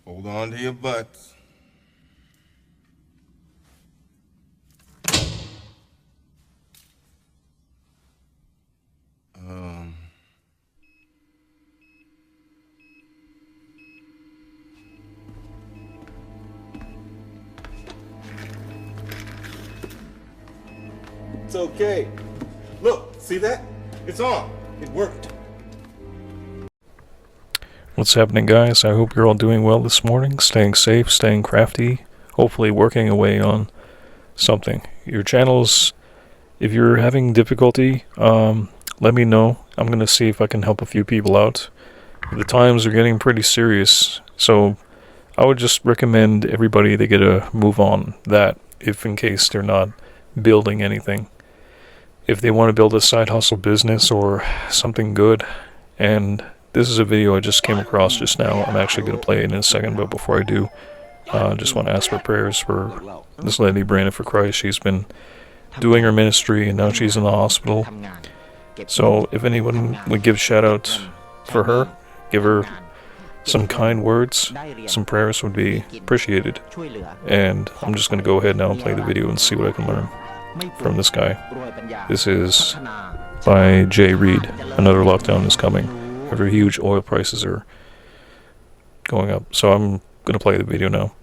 Hold on to your butts. It's okay. Look, see that? It's on. It worked. What's happening, guys? I hope you're all doing well this morning, staying safe, staying crafty, hopefully working away on something. Your channels, if you're having difficulty, let me know. I'm going to see if I can help a few people out. The times are getting pretty serious, so I would just recommend everybody to get a move on that, if in case they're not building anything. If they want to build a side hustle business or something good, and this is a video I just came across just now. I'm actually going to play it in a second, but before I do, I just want to ask for prayers for this lady, Brandon for Christ. She's been doing her ministry, and now she's in the hospital. So if anyone would give a shout out for her, give her some kind words, some prayers would be appreciated. And I'm just going to go ahead now and play the video and see what I can learn from this guy. This is by Jay Reed. Another lockdown is coming. Very huge oil prices are going up. So I'm going to play the video now.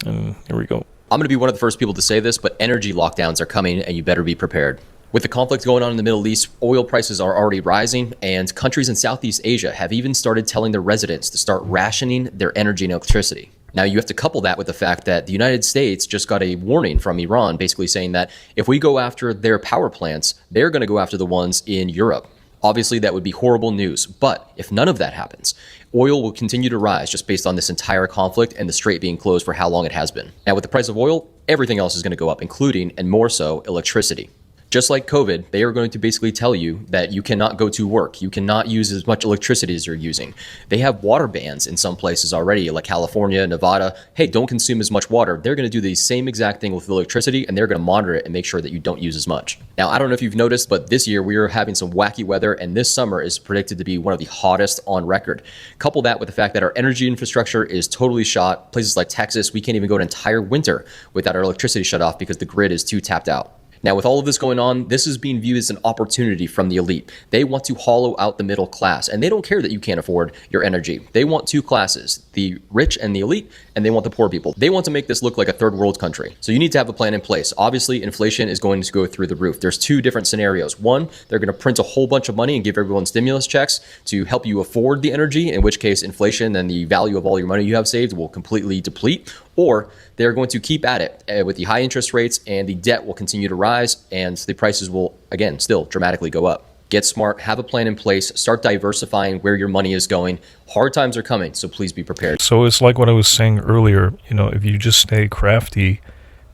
And here we go. I'm going to be one of the first people to say this, but energy lockdowns are coming and you better be prepared. With the conflict going on in the Middle East, oil prices are already rising, and countries in Southeast Asia have even started telling their residents to start rationing their energy and electricity. Now, you have to couple that with the fact that the United States just got a warning from Iran, basically saying that if we go after their power plants, they're going to go after the ones in Europe. Obviously, that would be horrible news. But if none of that happens, oil will continue to rise just based on this entire conflict and the strait being closed for how long it has been. Now, with the price of oil, everything else is going to go up, including, and more so, electricity. Just like COVID, they are going to basically tell you that you cannot go to work. You cannot use as much electricity as you're using. They have water bans in some places already, like California, Nevada. Hey, don't consume as much water. They're going to do the same exact thing with electricity, and they're going to monitor it and make sure that you don't use as much. Now, I don't know if you've noticed, but this year we are having some wacky weather, and this summer is predicted to be one of the hottest on record. Couple that with the fact that our energy infrastructure is totally shot. Places like Texas, we can't even go an entire winter without our electricity shut off because the grid is too tapped out. Now, with all of this going on, this is being viewed as an opportunity from the elite. They want to hollow out the middle class, and they don't care that you can't afford your energy. They want two classes, the rich and the elite, and they want the poor people. They want to make this look like a third world country. So you need to have a plan in place. Obviously, inflation is going to go through the roof. There's two different scenarios. One, they're going to print a whole bunch of money and give everyone stimulus checks to help you afford the energy, in which case inflation and the value of all your money you have saved will completely deplete. Or they're going to keep at it with the high interest rates, and the debt will continue to rise, and the prices will, again, still dramatically go up. Get smart, have a plan in place, start diversifying where your money is going. Hard times are coming, so please be prepared. So it's like what I was saying earlier, if you just stay crafty,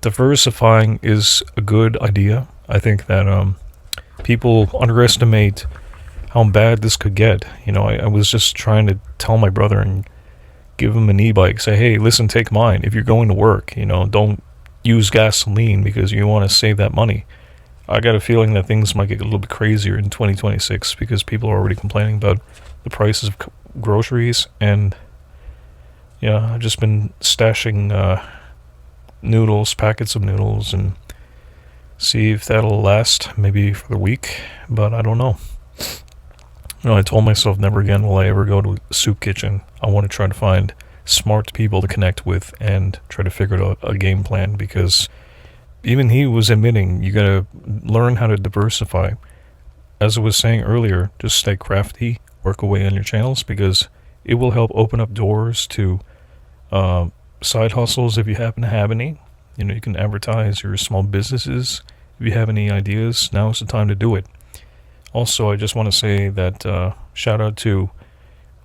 diversifying is a good idea. I think that people underestimate how bad this could get. I was just trying to tell my brother and give him an e-bike, say, hey, listen, take mine. If you're going to work, don't use gasoline because you want to save that money. I got a feeling that things might get a little bit crazier in 2026 because people are already complaining about the prices of groceries. And yeah, I've just been stashing noodles, packets of noodles, and see if that'll last maybe for the week, but I don't know. I told myself never again will I ever go to a soup kitchen. I want to try to find smart people to connect with and try to figure out a game plan, because even he was admitting you gotta learn how to diversify. As I was saying earlier, just stay crafty, work away on your channels, because it will help open up doors to side hustles if you happen to have any. You can advertise your small businesses. If you have any ideas, now is the time to do it. Also, I just want to say that shout out to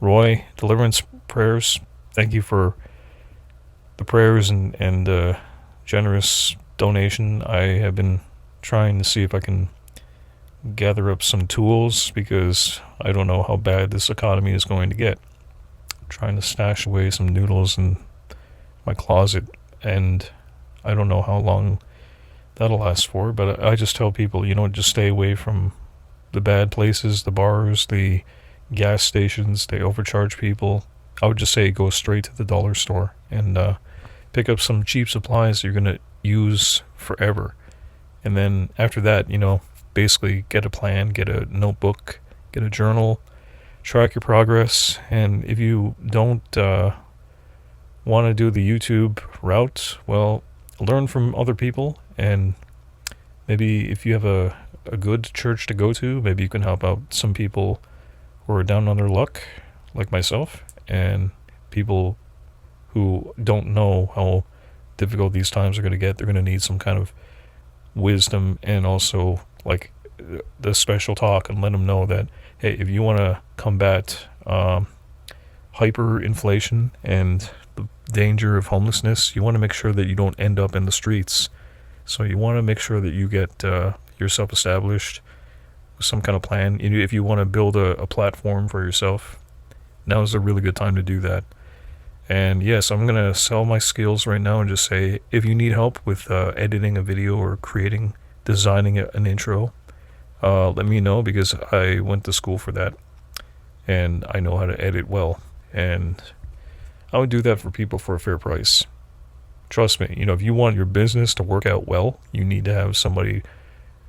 Roy, Deliverance Prayers. Thank you for the prayers and generous donation. I have been trying to see if I can gather up some tools, because I don't know how bad this economy is going to get. I'm trying to stash away some noodles in my closet, and I don't know how long that'll last for, but I just tell people, just stay away from the bad places, the bars, the gas stations. They overcharge people. I would just say go straight to the dollar store and pick up some cheap supplies you're going to use forever. And then after that, basically get a plan, get a notebook, get a journal, track your progress. And if you don't want to do the YouTube route, well, learn from other people. And maybe if you have a good church to go to, maybe you can help out some people who are down on their luck, like myself, and people who don't know how difficult these times are going to get. They're going to need some kind of wisdom and also like the special talk, and let them know that, hey, if you want to combat hyperinflation and the danger of homelessness, you want to make sure that you don't end up in the streets. So you want to make sure that you get yourself established with some kind of plan. If you want to build a platform for yourself, now is a really good time to do that. And yes, I'm going to sell my skills right now and just say, if you need help with editing a video or designing an intro, let me know, because I went to school for that and I know how to edit well. And I would do that for people for a fair price. Trust me, if you want your business to work out well, you need to have somebody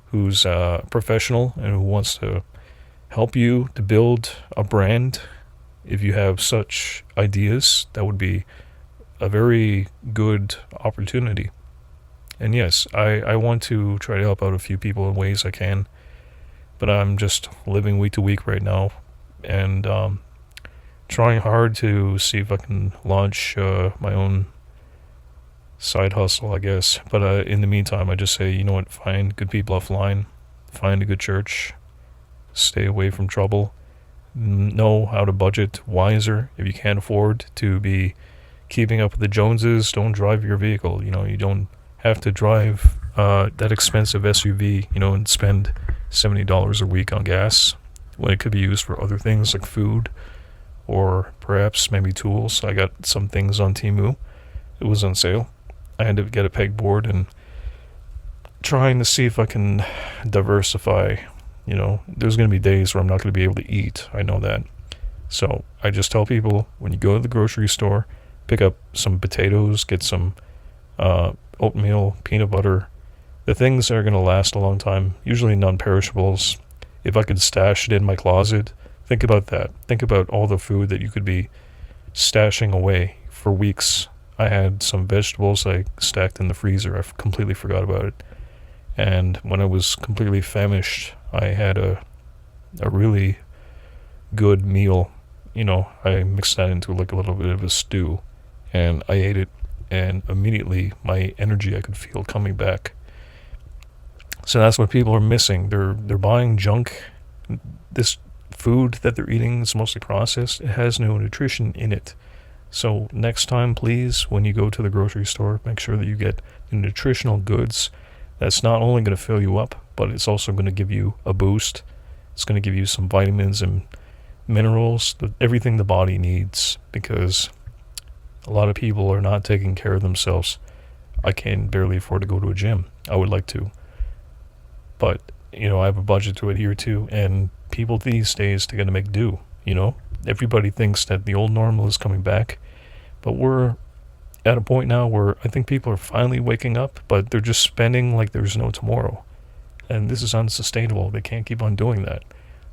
who's professional and who wants to help you to build a brand. If you have such ideas, that would be a very good opportunity. And yes, I want to try to help out a few people in ways I can, but I'm just living week to week right now, and trying hard to see if I can launch my own side hustle, I guess. But in the meantime, I just say, you know what, find good people offline, find a good church, stay away from trouble, know how to budget wiser. If you can't afford to be keeping up with the Joneses, don't drive your vehicle. You don't have to drive that expensive SUV, and spend $70 a week on gas when it could be used for other things like food or perhaps maybe tools. I got some things on Temu. It was on sale. I had to get a pegboard and trying to see if I can diversify. There's going to be days where I'm not going to be able to eat. I know that. So I just tell people, when you go to the grocery store, pick up some potatoes, get some oatmeal, peanut butter, the things that are going to last a long time, usually non-perishables. If I could stash it in my closet, think about that. Think about all the food that you could be stashing away for weeks. I had some vegetables I stacked in the freezer. I completely forgot about it. And when I was completely famished, I had a really good meal. I mixed that into like a little bit of a stew, and I ate it, and immediately my energy I could feel coming back. So that's what people are missing. They're buying junk. This food that they're eating is mostly processed. It has no nutrition in it. So next time, please, when you go to the grocery store, make sure that you get the nutritional goods. That's not only going to fill you up, but it's also going to give you a boost. It's going to give you some vitamins and minerals, everything the body needs, because a lot of people are not taking care of themselves. I can barely afford to go to a gym. I would like to. But, I have a budget to adhere to, and people these days, they're going to make do, Everybody thinks that the old normal is coming back, but we're at a point now where I think people are finally waking up, but they're just spending like there's no tomorrow. And this is unsustainable. They can't keep on doing that.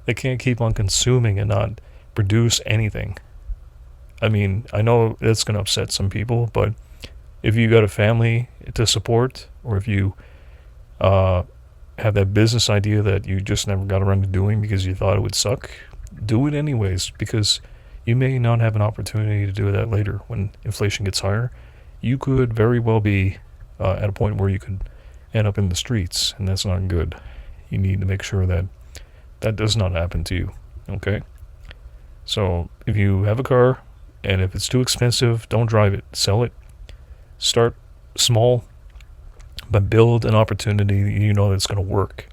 They can't keep on consuming and not produce anything. I mean, I know that's going to upset some people, but if you got a family to support, or if you have that business idea that you just never got around to doing because you thought it would suck, do it anyways, because you may not have an opportunity to do that later when inflation gets higher. You could very well be at a point where you could end up in the streets, and that's not good. You need to make sure that that does not happen to you, okay? So if you have a car, and if it's too expensive, don't drive it. Sell it. Start small, but build an opportunity that's going to work.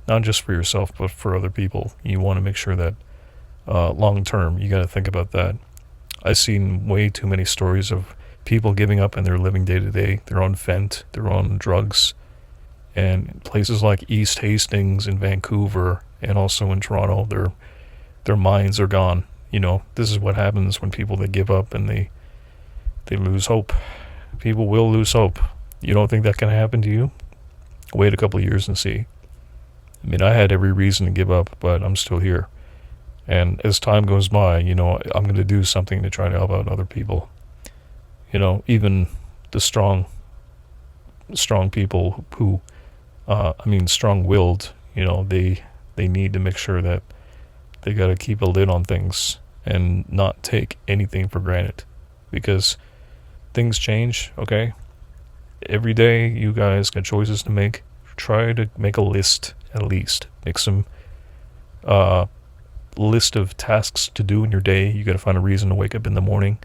Not just for yourself, but for other people. You want to make sure that long term, you got to think about that. I've seen way too many stories of people giving up and they're living day to day. They're on Fent, they're on drugs. And places like East Hastings in Vancouver and also in Toronto, their minds are gone. you know, this is what happens when people, they give up and they lose hope. People will lose hope. You don't think that can happen to you? Wait a couple of years and see. I mean, I had every reason to give up, but I'm still here. And as time goes by, you know, I'm going to do something to try to help out other people. You know, even the strong people who, strong-willed, you know, they need to make sure that they got to keep a lid on things and not take anything for granted, because things change. Okay, every day you guys got choices to make. Try to make a list, at least make some list of tasks to do in your day. You got to find a reason to wake up in the morning.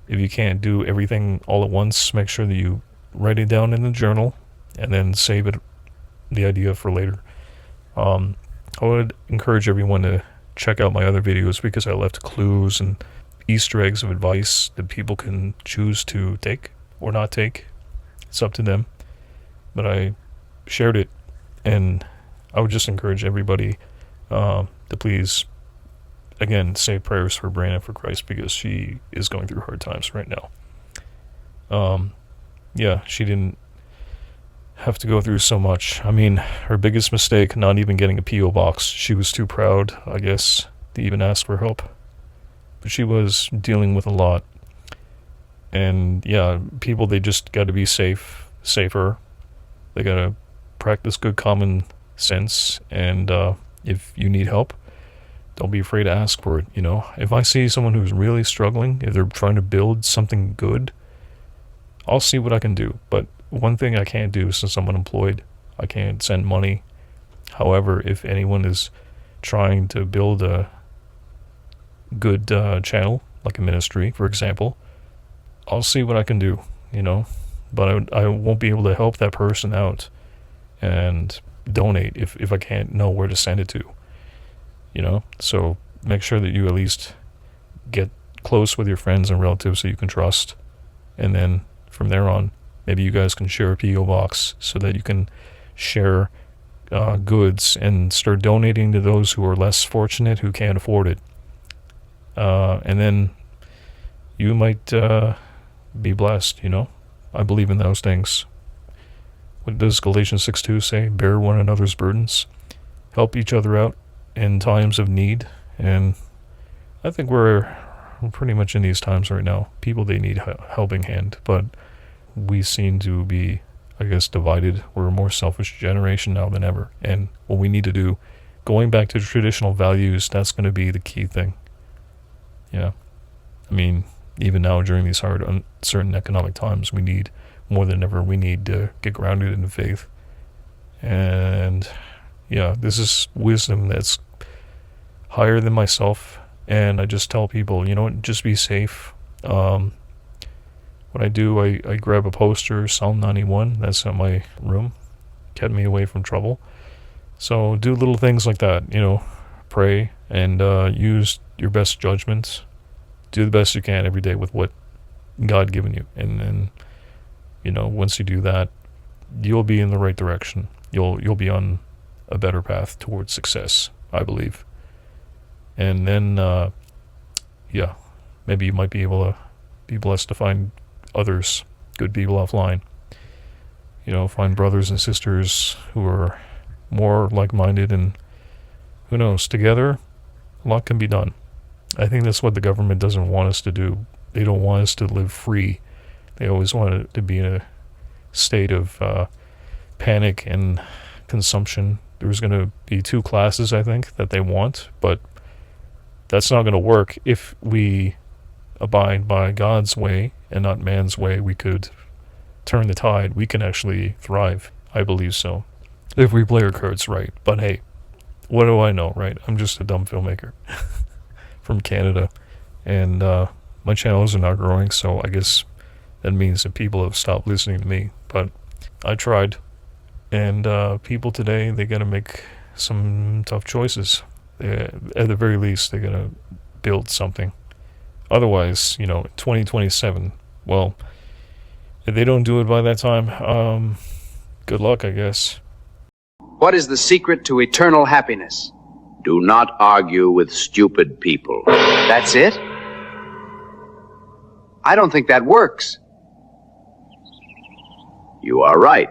If you can't do everything all at once, make sure that you write it down in the journal and then save it, the idea, for later. I would encourage everyone to check out my other videos, because I left clues and Easter eggs of advice that people can choose to take or not take. It's up to them. But I shared it, and I would just encourage everybody to please, again, say prayers for Brandon, for Christ, because she is going through hard times right now. Yeah, she didn't have to go through so much. I mean, her biggest mistake, not even getting a P.O. box. She was too proud, I guess, to even ask for help. But she was dealing with a lot. And yeah, people, they just got to be safer. They got to practice good common sense. And if you need help, don't be afraid to ask for it. You know, if I see someone who's really struggling, if they're trying to build something good, I'll see what I can do. But one thing I can't do, since I'm unemployed, I can't send money. However, if anyone is trying to build a good channel, like a ministry, for example, I'll see what I can do, you know. But I won't be able to help that person out and donate if I can't know where to send it to, you know. So make sure that you at least get close with your friends and relatives that you can trust, and then from there on, maybe you guys can share a P.O. box so that you can share goods and start donating to those who are less fortunate, who can't afford it. And then you might be blessed, you know. I believe in those things. What does Galatians 6:2 say? Bear one another's burdens. Help each other out in times of need. And I think we're pretty much in these times right now. People, they need a helping hand, but we seem to be, I guess, divided. We're a more selfish generation now than ever. And what we need to do, going back to traditional values, that's going to be the key thing. Yeah. I mean, even now during these hard, uncertain economic times, we need, more than ever, we need to get grounded in faith. And yeah, this is wisdom that's higher than myself. And I just tell people, you know what, just be safe. What I do, I grab a poster, Psalm 91, that's in my room, kept me away from trouble. So do little things like that, you know, pray and use your best judgment. Do the best you can every day with what God given you. And then, you know, once you do that, you'll be in the right direction. You'll be on a better path towards success, I believe. And then, yeah, maybe you might be able to be blessed to find others, good people offline. You know, find brothers and sisters who are more like-minded, and who knows, together, a lot can be done. I think that's what the government doesn't want us to do. They don't want us to live free. They always want it to be in a state of panic and consumption. There's going to be two classes, I think, that they want, but that's not going to work if we abide by God's way and not man's way. We could turn the tide. We can actually thrive. I believe so, if we play our cards right. But hey, what do I know, right? I'm just a dumb filmmaker from Canada, and my channels are not growing, so I guess that means that people have stopped listening to me. But I tried, and people today, they got to make some tough choices. At the very least, they got to build something. Otherwise, you know, 2027, well, if they don't do it by that time, good luck, I guess. What is the secret to eternal happiness? Do not argue with stupid people. That's it? I don't think that works. You are right.